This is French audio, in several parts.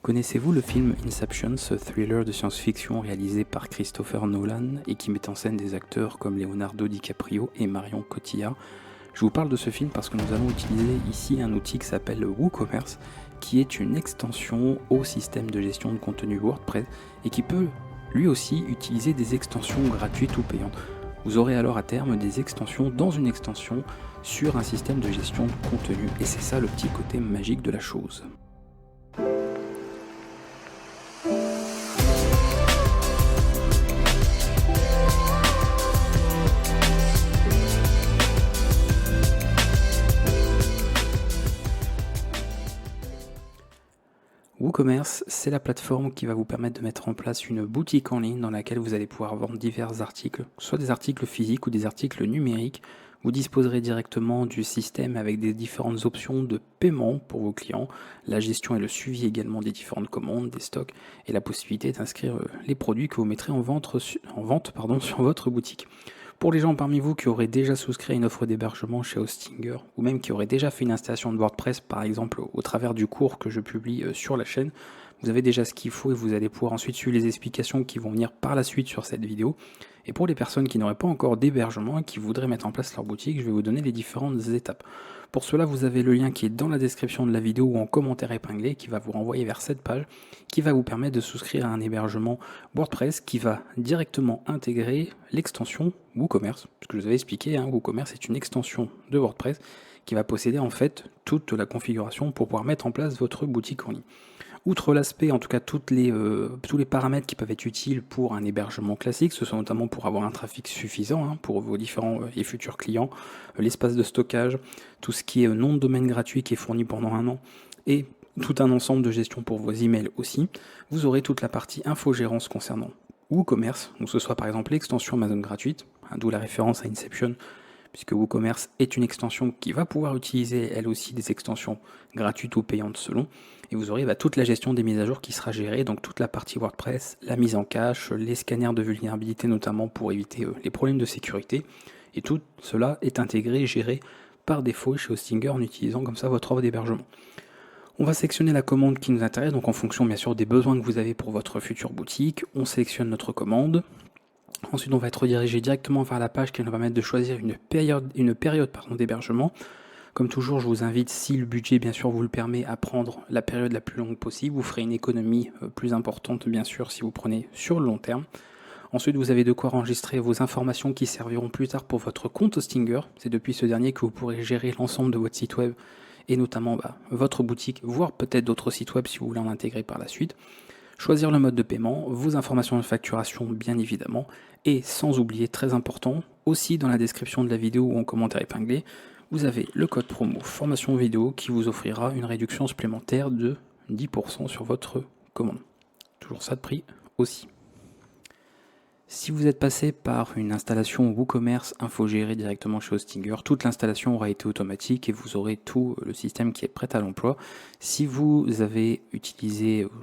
Connaissez-vous le film Inception, ce thriller de science-fiction réalisé par Christopher Nolan et qui met en scène des acteurs comme Leonardo DiCaprio et Marion Cotillard? Je vous parle de ce film parce que nous allons utiliser ici un outil qui s'appelle WooCommerce, qui est une extension au système de gestion de contenu WordPress et qui peut lui aussi utiliser des extensions gratuites ou payantes. Vous aurez alors à terme des extensions dans une extension sur un système de gestion de contenu et c'est ça le petit côté magique de la chose. WooCommerce, c'est la plateforme qui va vous permettre de mettre en place une boutique en ligne dans laquelle vous allez pouvoir vendre divers articles, soit des articles physiques ou des articles numériques. Vous disposerez directement du système avec des différentes options de paiement pour vos clients, la gestion et le suivi également des différentes commandes, des stocks et la possibilité d'inscrire les produits que vous mettrez en vente sur votre boutique. Pour les gens parmi vous qui auraient déjà souscrit à une offre d'hébergement chez Hostinger ou même qui auraient déjà fait une installation de WordPress par exemple au travers du cours que je publie sur la chaîne, vous avez déjà ce qu'il faut et vous allez pouvoir ensuite suivre les explications qui vont venir par la suite sur cette vidéo. Et pour les personnes qui n'auraient pas encore d'hébergement et qui voudraient mettre en place leur boutique, je vais vous donner les différentes étapes. Pour cela, vous avez le lien qui est dans la description de la vidéo ou en commentaire épinglé qui va vous renvoyer vers cette page qui va vous permettre de souscrire à un hébergement WordPress qui va directement intégrer l'extension WooCommerce. Ce que je vous avais expliqué, WooCommerce est une extension de WordPress qui va posséder en fait toute la configuration pour pouvoir mettre en place votre boutique en ligne. Outre l'aspect, en tout cas tous les paramètres qui peuvent être utiles pour un hébergement classique, ce sont notamment pour avoir un trafic suffisant pour vos différents et futurs clients, l'espace de stockage, tout ce qui est nom de domaine gratuit qui est fourni pendant un an, et tout un ensemble de gestion pour vos emails aussi. Vous aurez toute la partie infogérance concernant WooCommerce, donc ce soit par exemple l'extension Amazon gratuite, d'où la référence à Inception, puisque WooCommerce est une extension qui va pouvoir utiliser elle aussi des extensions gratuites ou payantes selon, et vous aurez toute la gestion des mises à jour qui sera gérée, donc toute la partie WordPress, la mise en cache, les scanners de vulnérabilité notamment pour éviter les problèmes de sécurité, et tout cela est intégré et géré par défaut chez Hostinger en utilisant comme ça votre offre d'hébergement. On va sélectionner la commande qui nous intéresse, donc en fonction bien sûr des besoins que vous avez pour votre future boutique, on sélectionne notre commande. Ensuite, on va être redirigé directement vers la page qui va nous permettre de choisir une période d'hébergement. Comme toujours, je vous invite, si le budget bien sûr vous le permet, à prendre la période la plus longue possible. Vous ferez une économie plus importante bien sûr si vous prenez sur le long terme. Ensuite, vous avez de quoi enregistrer vos informations qui serviront plus tard pour votre compte Hostinger. C'est depuis ce dernier que vous pourrez gérer l'ensemble de votre site web et notamment votre boutique, voire peut-être d'autres sites web si vous voulez en intégrer par la suite. Choisir le mode de paiement, vos informations de facturation bien évidemment, et sans oublier, très important, aussi dans la description de la vidéo ou en commentaire épinglé, vous avez le code promo formation vidéo qui vous offrira une réduction supplémentaire de 10% sur votre commande. Toujours ça de prix aussi. Si vous êtes passé par une installation WooCommerce infogérée directement chez Hostinger, toute l'installation aura été automatique et vous aurez tout le système qui est prêt à l'emploi. Si vous avez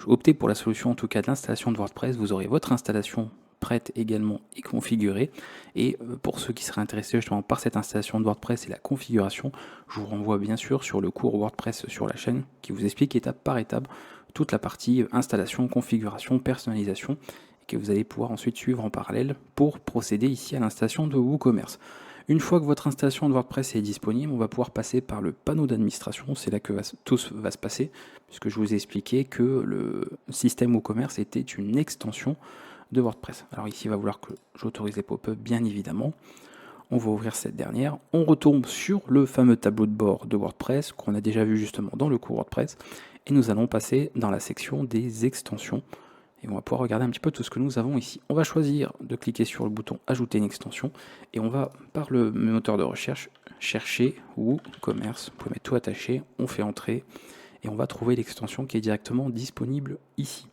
opté pour la solution en tout cas de l'installation de WordPress, vous aurez votre installation prête également et configurée. Et pour ceux qui seraient intéressés justement par cette installation de WordPress et la configuration, je vous renvoie bien sûr sur le cours WordPress sur la chaîne qui vous explique étape par étape toute la partie installation, configuration, personnalisation, que vous allez pouvoir ensuite suivre en parallèle pour procéder ici à l'installation de WooCommerce. Une fois que votre installation de WordPress est disponible, on va pouvoir passer par le panneau d'administration, c'est là que tout va se passer, puisque je vous ai expliqué que le système WooCommerce était une extension de WordPress. Alors ici, il va vouloir que j'autorise les pop-up, bien évidemment. On va ouvrir cette dernière, on retombe sur le fameux tableau de bord de WordPress qu'on a déjà vu justement dans le cours WordPress, et nous allons passer dans la section des extensions. Et on va pouvoir regarder un petit peu tout ce que nous avons ici. On va choisir de cliquer sur le bouton ajouter une extension et on va par le moteur de recherche chercher WooCommerce. Vous pouvez mettre tout attaché, on fait entrer et on va trouver l'extension qui est directement disponible ici.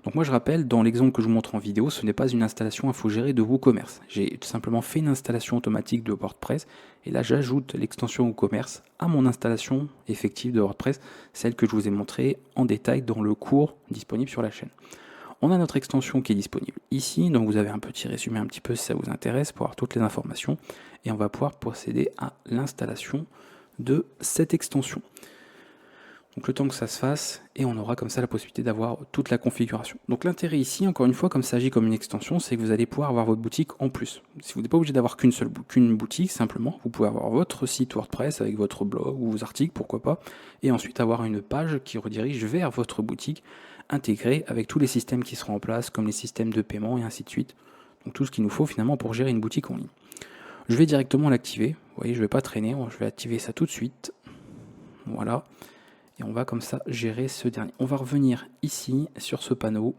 Donc moi je rappelle, dans l'exemple que je vous montre en vidéo, ce n'est pas une installation infogérée de WooCommerce. J'ai tout simplement fait une installation automatique de WordPress et là j'ajoute l'extension WooCommerce à mon installation effective de WordPress, celle que je vous ai montrée en détail dans le cours disponible sur la chaîne. On a notre extension qui est disponible ici, donc vous avez un petit résumé un petit peu si ça vous intéresse pour avoir toutes les informations et on va pouvoir procéder à l'installation de cette extension. Donc le temps que ça se fasse, et on aura comme ça la possibilité d'avoir toute la configuration. Donc l'intérêt ici, encore une fois, comme ça agit comme une extension, c'est que vous allez pouvoir avoir votre boutique en plus. Si vous n'êtes pas obligé d'avoir qu'une boutique, simplement, vous pouvez avoir votre site WordPress avec votre blog ou vos articles, pourquoi pas, et ensuite avoir une page qui redirige vers votre boutique intégrée avec tous les systèmes qui seront en place, comme les systèmes de paiement et ainsi de suite. Donc tout ce qu'il nous faut finalement pour gérer une boutique en ligne. Je vais directement l'activer. Vous voyez, je ne vais pas traîner, je vais activer ça tout de suite. Voilà. Et on va comme ça gérer ce dernier. On va revenir ici sur ce panneau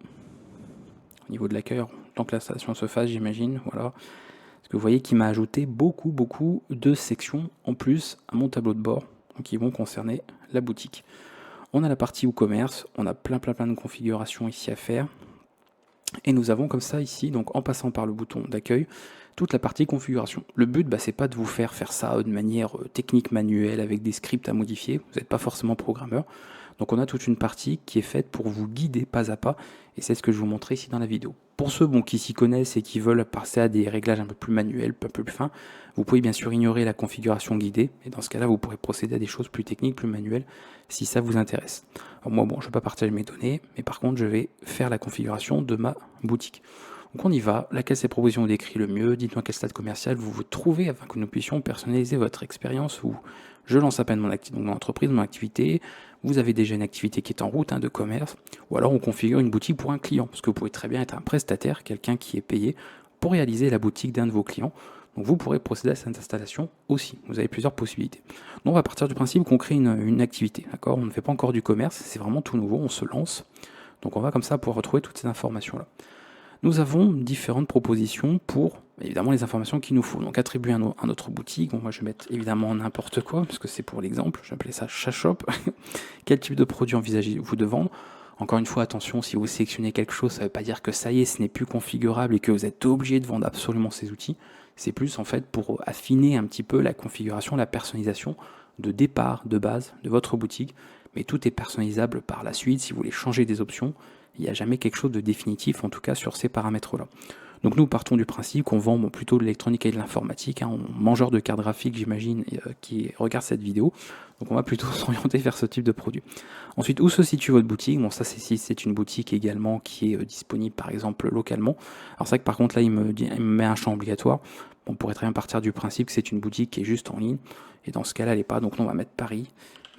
au niveau de l'accueil, tant que l'installation se fasse, j'imagine. Voilà. Parce que vous voyez qu'il m'a ajouté beaucoup de sections en plus à mon tableau de bord, donc qui vont concerner la boutique. On a la partie e-commerce, on a plein de configurations ici à faire. Et nous avons comme ça ici, donc en passant par le bouton d'accueil, toute la partie configuration. Le but, c'est pas de vous faire ça de manière technique manuelle avec des scripts à modifier. Vous n'êtes pas forcément programmeur. Donc on a toute une partie qui est faite pour vous guider pas à pas. Et c'est ce que je vous montrer ici dans la vidéo. Pour ceux qui s'y connaissent et qui veulent passer à des réglages un peu plus manuels, un peu plus fins, vous pouvez bien sûr ignorer la configuration guidée. Et dans ce cas-là, vous pourrez procéder à des choses plus techniques, plus manuelles, si ça vous intéresse. Alors moi, je ne vais pas partager mes données, mais par contre, je vais faire la configuration de ma boutique. Donc on y va, laquelle ces propositions vous décrit le mieux, dites-moi quel stade commercial vous vous trouvez afin que nous puissions personnaliser votre expérience où je lance à peine mon entreprise, mon activité, vous avez déjà une activité qui est en route de commerce, ou alors on configure une boutique pour un client, parce que vous pouvez très bien être un prestataire, quelqu'un qui est payé pour réaliser la boutique d'un de vos clients. Donc vous pourrez procéder à cette installation aussi, vous avez plusieurs possibilités. Donc on va partir du principe qu'on crée une activité, d'accord. On ne fait pas encore du commerce, c'est vraiment tout nouveau, on se lance. Donc on va comme ça pouvoir retrouver toutes ces informations-là. Nous avons différentes propositions pour, évidemment, les informations qu'il nous faut. Donc attribuer à notre boutique, moi je vais mettre évidemment n'importe quoi, parce que c'est pour l'exemple, je vais appeler ça Shop. Quel type de produit envisagez-vous de vendre? Encore une fois, attention, si vous sélectionnez quelque chose, ça ne veut pas dire que ça y est, ce n'est plus configurable et que vous êtes obligé de vendre absolument ces outils. C'est plus en fait pour affiner un petit peu la configuration, la personnalisation de départ, de base de votre boutique. Mais tout est personnalisable par la suite. Si vous voulez changer des options, il n'y a jamais quelque chose de définitif, en tout cas sur ces paramètres-là. Donc nous partons du principe qu'on vend plutôt de l'électronique et de l'informatique, un mangeur de cartes graphiques j'imagine qui regarde cette vidéo, donc on va plutôt s'orienter vers ce type de produit. Ensuite, où se situe votre boutique? Ça c'est une boutique également qui est disponible par exemple localement. Alors c'est vrai que par contre là il me met un champ obligatoire. On pourrait très bien partir du principe que c'est une boutique qui est juste en ligne, et dans ce cas-là elle n'est pas, donc nous on va mettre Paris.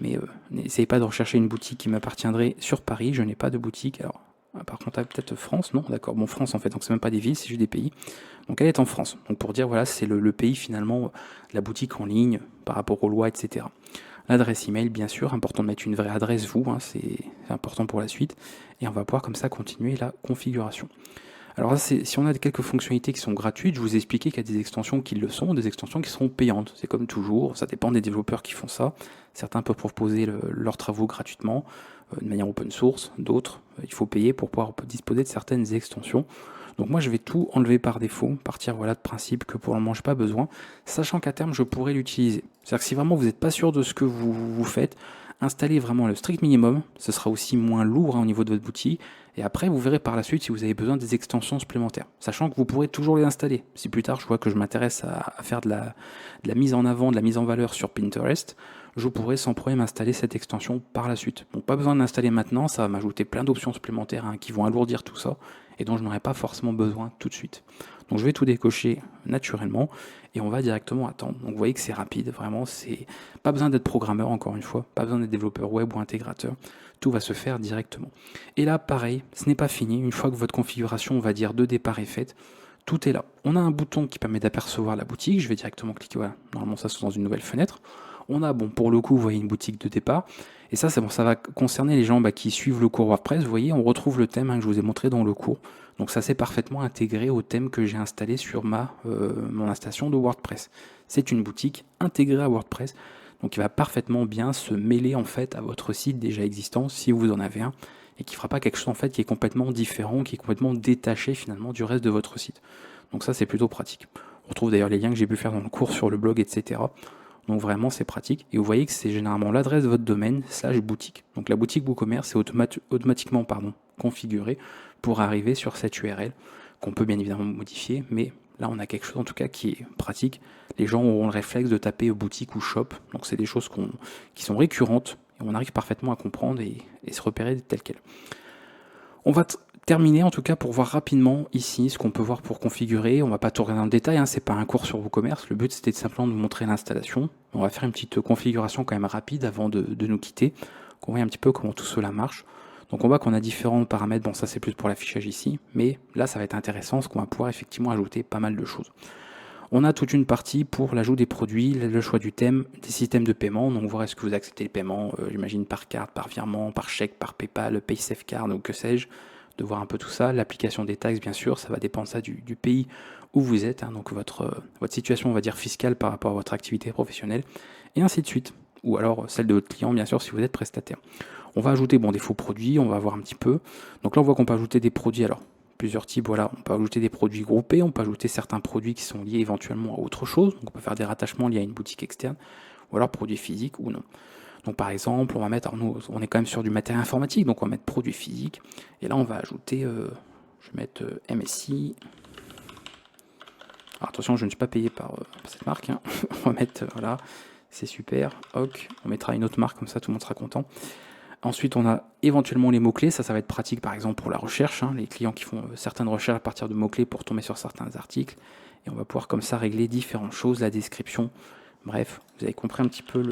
Mais n'essayez pas de rechercher une boutique qui m'appartiendrait sur Paris, je n'ai pas de boutique. Alors, par contre, peut-être France, non? D'accord, France en fait, donc c'est même pas des villes, c'est juste des pays. Donc elle est en France. Donc pour dire, voilà, c'est le pays finalement, la boutique en ligne par rapport aux lois, etc. L'adresse email, bien sûr, important de mettre une vraie adresse, c'est important pour la suite. Et on va pouvoir comme ça continuer la configuration. Alors là, si on a quelques fonctionnalités qui sont gratuites, je vous ai expliqué qu'il y a des extensions qui le sont, des extensions qui seront payantes. C'est comme toujours, ça dépend des développeurs qui font ça. Certains peuvent proposer leurs travaux gratuitement, de manière open source, d'autres, il faut payer pour pouvoir disposer de certaines extensions. Donc moi je vais tout enlever par défaut, partir de principe que pour le moment je n'ai pas besoin, sachant qu'à terme je pourrais l'utiliser. C'est-à-dire que si vraiment vous n'êtes pas sûr de ce que vous faites, installez vraiment le strict minimum, ce sera aussi moins lourd au niveau de votre boutique, et après vous verrez par la suite si vous avez besoin des extensions supplémentaires, sachant que vous pourrez toujours les installer. Si plus tard je vois que je m'intéresse à faire de la mise en avant, de la mise en valeur sur Pinterest, je pourrais sans problème installer cette extension par la suite. Donc pas besoin de l'installer maintenant, ça va m'ajouter plein d'options supplémentaires qui vont alourdir tout ça, et dont je n'aurai pas forcément besoin tout de suite. Donc je vais tout décocher naturellement, et on va directement attendre. Donc vous voyez que c'est rapide, vraiment, c'est pas besoin d'être programmeur encore une fois, pas besoin d'être développeur web ou intégrateur, tout va se faire directement. Et là pareil, ce n'est pas fini, une fois que votre configuration, on va dire de départ est faite, tout est là. On a un bouton qui permet d'apercevoir la boutique, je vais directement cliquer, voilà, normalement ça c'est dans une nouvelle fenêtre. On a, pour le coup, vous voyez une boutique de départ, et ça c'est bon, ça va concerner les gens qui suivent le cours WordPress. Vous voyez, on retrouve le thème que je vous ai montré dans le cours. Donc ça s'est parfaitement intégré au thème que j'ai installé sur mon installation de WordPress. C'est une boutique intégrée à WordPress, donc il va parfaitement bien se mêler en fait à votre site déjà existant si vous en avez un, et qui ne fera pas quelque chose en fait qui est complètement différent, qui est complètement détaché finalement du reste de votre site. Donc ça c'est plutôt pratique. On retrouve d'ailleurs les liens que j'ai pu faire dans le cours sur le blog, etc. Donc vraiment c'est pratique, et vous voyez que c'est généralement l'adresse de votre domaine / boutique. Donc la boutique WooCommerce est automatiquement configurée pour arriver sur cette URL qu'on peut bien évidemment modifier, mais là on a quelque chose en tout cas qui est pratique. Les gens auront le réflexe de taper boutique ou shop, donc c'est des choses qui sont récurrentes. et on arrive parfaitement à comprendre et se repérer tel quel. On va terminer en tout cas pour voir rapidement ici ce qu'on peut voir pour configurer. On va pas tout regarder dans le détail, c'est pas un cours sur WooCommerce, le but c'était simplement de vous montrer l'installation. On va faire une petite configuration quand même rapide avant de nous quitter, qu'on voit un petit peu comment tout cela marche. Donc on voit qu'on a différents paramètres, bon ça c'est plus pour l'affichage ici, mais là ça va être intéressant parce qu'on va pouvoir effectivement ajouter pas mal de choses. On a toute une partie pour l'ajout des produits, le choix du thème, des systèmes de paiement, donc voir est-ce que vous acceptez le paiement, j'imagine par carte, par virement, par chèque, par PayPal, PaySafeCard ou que sais-je, de voir un peu tout ça, l'application des taxes bien sûr, ça va dépendre ça du pays où vous êtes, donc votre situation on va dire fiscale par rapport à votre activité professionnelle, et ainsi de suite, ou alors celle de votre client bien sûr si vous êtes prestataire. On va ajouter des faux produits, on va voir un petit peu, donc là on voit qu'on peut ajouter des produits, alors plusieurs types, voilà, on peut ajouter des produits groupés, on peut ajouter certains produits qui sont liés éventuellement à autre chose, donc on peut faire des rattachements liés à une boutique externe, ou alors produits physiques ou non. Donc par exemple, on va mettre, alors nous on est quand même sur du matériel informatique, donc on va mettre produits physiques, et là on va ajouter, je vais mettre MSI, alors attention je ne suis pas payé par cette marque, hein. On va mettre, voilà, c'est super, ok, on mettra une autre marque, comme ça tout le monde sera content. Ensuite, on a éventuellement les mots-clés, ça va être pratique par exemple pour la recherche, les clients qui font certaines recherches à partir de mots-clés pour tomber sur certains articles, et on va pouvoir comme ça régler différentes choses, la description, bref, vous avez compris un petit peu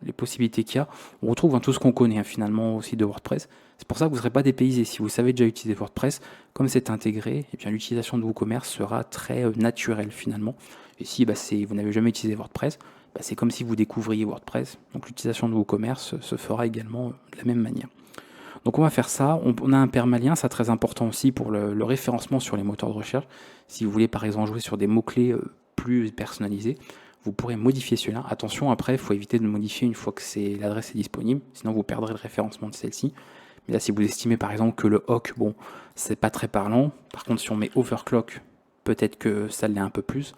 les possibilités qu'il y a. On retrouve tout ce qu'on connaît finalement aussi de WordPress, c'est pour ça que vous ne serez pas dépaysé, si vous savez déjà utiliser WordPress, comme c'est intégré, et bien l'utilisation de WooCommerce sera très naturelle finalement, et si vous n'avez jamais utilisé WordPress, c'est comme si vous découvriez WordPress, donc l'utilisation de WooCommerce se fera également de la même manière. Donc on va faire ça, on a un permalien, c'est très important aussi pour le référencement sur les moteurs de recherche. Si vous voulez par exemple jouer sur des mots-clés plus personnalisés, vous pourrez modifier cela. Attention, après, il faut éviter de le modifier une fois que l'adresse est disponible, sinon vous perdrez le référencement de celle-ci. Mais là, si vous estimez par exemple que le hoc, c'est pas très parlant, par contre si on met overclock, peut-être que ça l'est un peu plus.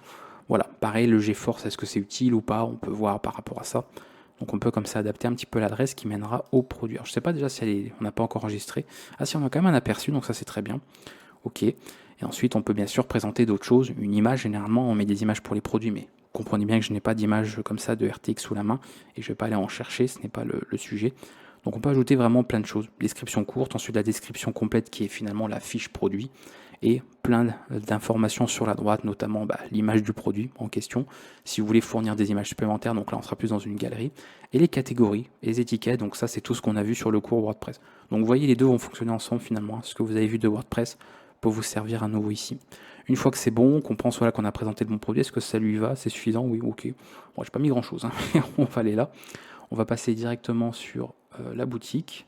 Voilà, pareil, le GeForce, est-ce que c'est utile ou pas? On peut voir par rapport à ça. Donc on peut comme ça adapter un petit peu l'adresse qui mènera au produit. Alors, je ne sais pas déjà si on n'a pas encore enregistré. Ah si, on a quand même un aperçu, donc ça c'est très bien. Ok. Et ensuite, on peut bien sûr présenter d'autres choses. Une image, généralement, on met des images pour les produits, mais comprenez bien que je n'ai pas d'image comme ça de RTX sous la main et je ne vais pas aller en chercher, ce n'est pas le sujet. Donc on peut ajouter vraiment plein de choses. Description courte, ensuite la description complète qui est finalement la fiche produit et plein d'informations sur la droite, notamment l'image du produit en question. Si vous voulez fournir des images supplémentaires, donc là on sera plus dans une galerie. Et les catégories, les étiquettes, donc ça c'est tout ce qu'on a vu sur le cours WordPress. Donc vous voyez, les deux vont fonctionner ensemble finalement. Ce que vous avez vu de WordPress peut vous servir à nouveau ici. Une fois que c'est bon, qu'on pense qu'on a présenté le bon produit, est-ce que ça lui va? C'est suffisant? Oui, ok. Bon, j'ai pas mis grand chose, on va aller là. On va passer directement sur la boutique.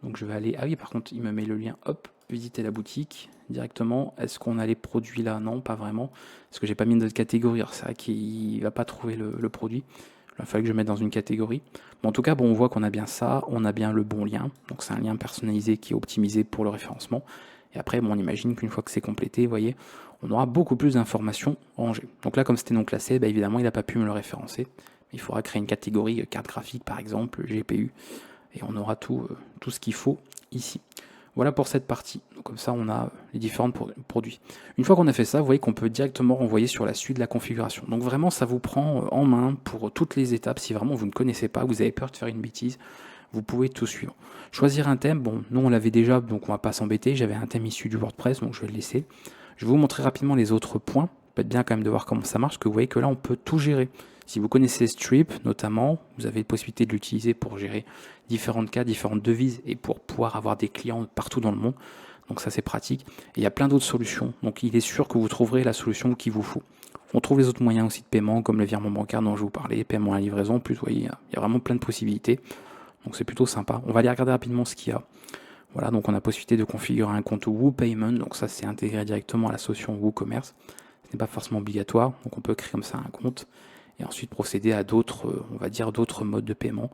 Donc je vais aller, ah oui par contre il me met le lien, hop, visiter la boutique directement. Est-ce qu'on a les produits là? Non, pas vraiment, parce que j'ai pas mis d'autres catégories. Alors c'est vrai qu'il va pas trouver le produit, il va falloir que je mette dans une catégorie. Bon, en tout cas, on voit qu'on a bien ça, on a bien le bon lien, donc c'est un lien personnalisé qui est optimisé pour le référencement. Et après, on imagine qu'une fois que c'est complété, vous voyez, on aura beaucoup plus d'informations rangées. Donc là, comme c'était non classé, évidemment, il n'a pas pu me le référencer. Il faudra créer une catégorie carte graphique, par exemple, GPU, et on aura tout ce qu'il faut ici. Voilà pour cette partie. Donc comme ça, on a les différents produits. Une fois qu'on a fait ça, vous voyez qu'on peut directement renvoyer sur la suite de la configuration. Donc vraiment, ça vous prend en main pour toutes les étapes. Si vraiment vous ne connaissez pas, vous avez peur de faire une bêtise, vous pouvez tout suivre. Choisir un thème, nous on l'avait déjà, donc on va pas s'embêter. J'avais un thème issu du WordPress, donc je vais le laisser. Je vais vous montrer rapidement les autres points. Peut-être bien quand même de voir comment ça marche, parce que vous voyez que là on peut tout gérer. Si vous connaissez Stripe notamment, vous avez la possibilité de l'utiliser pour gérer différentes cas, différentes devises et pour pouvoir avoir des clients partout dans le monde. Donc ça c'est pratique. Et il y a plein d'autres solutions. Donc il est sûr que vous trouverez la solution qu'il vous faut. On trouve les autres moyens aussi de paiement, comme le virement bancaire dont je vous parlais, paiement à la livraison. En plus, vous voyez, il y a vraiment plein de possibilités. Donc c'est plutôt sympa. On va aller regarder rapidement ce qu'il y a. Voilà, donc on a possibilité de configurer un compte WooPayment. Donc ça c'est intégré directement à la solution WooCommerce. Ce n'est pas forcément obligatoire. Donc on peut créer comme ça un compte et ensuite procéder à d'autres, on va dire d'autres modes de paiement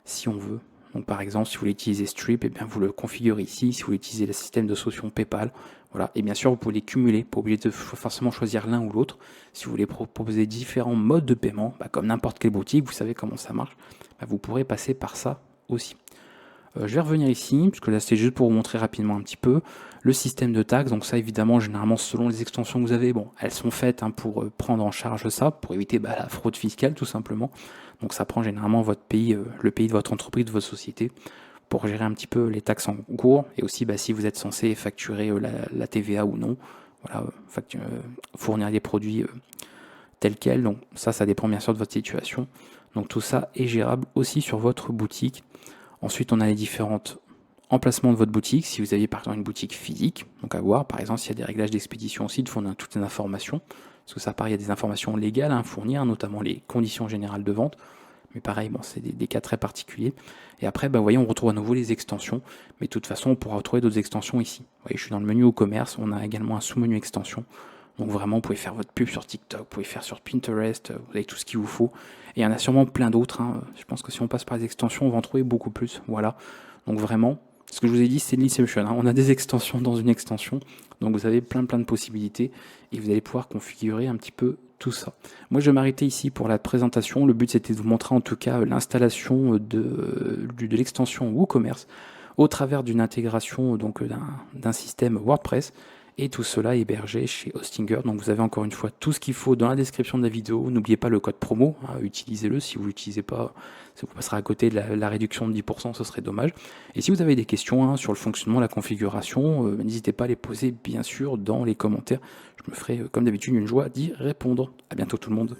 si on veut. Donc par exemple, si vous voulez utiliser Stripe, vous le configurez ici. Si vous voulez utiliser le système de solution PayPal, voilà. Et bien sûr, vous pouvez les cumuler, pas obligé de forcément choisir l'un ou l'autre. Si vous voulez proposer différents modes de paiement, comme n'importe quelle boutique, vous savez comment ça marche, vous pourrez passer par ça aussi. Je vais revenir ici, parce que là c'était juste pour vous montrer rapidement un petit peu le système de taxes. Donc ça évidemment, généralement selon les extensions que vous avez, elles sont faites pour prendre en charge ça, pour éviter la fraude fiscale tout simplement. Donc ça prend généralement votre pays, le pays de votre entreprise, de votre société, pour gérer un petit peu les taxes en cours, et aussi si vous êtes censé facturer la TVA ou non, voilà, fournir des produits tels quels. Donc ça dépend bien sûr de votre situation. Donc tout ça est gérable aussi sur votre boutique. Ensuite, on a les différents emplacements de votre boutique. Si vous aviez par exemple une boutique physique, donc à voir, par exemple, s'il y a des réglages d'expédition aussi, de fournir toutes les informations. Parce que ça, pareil, il y a des informations légales à fournir, notamment les conditions générales de vente. Mais pareil, c'est des cas très particuliers. Et après, vous voyez, on retrouve à nouveau les extensions. Mais de toute façon, on pourra retrouver d'autres extensions ici. Vous voyez, je suis dans le menu au commerce. On a également un sous-menu extension. Donc vraiment, vous pouvez faire votre pub sur TikTok, vous pouvez faire sur Pinterest, vous avez tout ce qu'il vous faut. Et il y en a sûrement plein d'autres. Je pense que si on passe par les extensions, on va en trouver beaucoup plus. Voilà. Donc vraiment, ce que je vous ai dit, c'est l'Inception. On a des extensions dans une extension. Donc vous avez plein de possibilités. Et vous allez pouvoir configurer un petit peu tout ça. Moi, je vais m'arrêter ici pour la présentation. Le but, c'était de vous montrer en tout cas l'installation de l'extension WooCommerce au travers d'une intégration donc d'un système WordPress. Et tout cela est hébergé chez Hostinger. Donc vous avez encore une fois tout ce qu'il faut dans la description de la vidéo. N'oubliez pas le code promo, utilisez-le. Si vous ne l'utilisez pas, ça vous passera à côté de la réduction de 10%, ce serait dommage. Et si vous avez des questions sur le fonctionnement, la configuration, n'hésitez pas à les poser bien sûr dans les commentaires. Je me ferai comme d'habitude une joie d'y répondre. À bientôt tout le monde.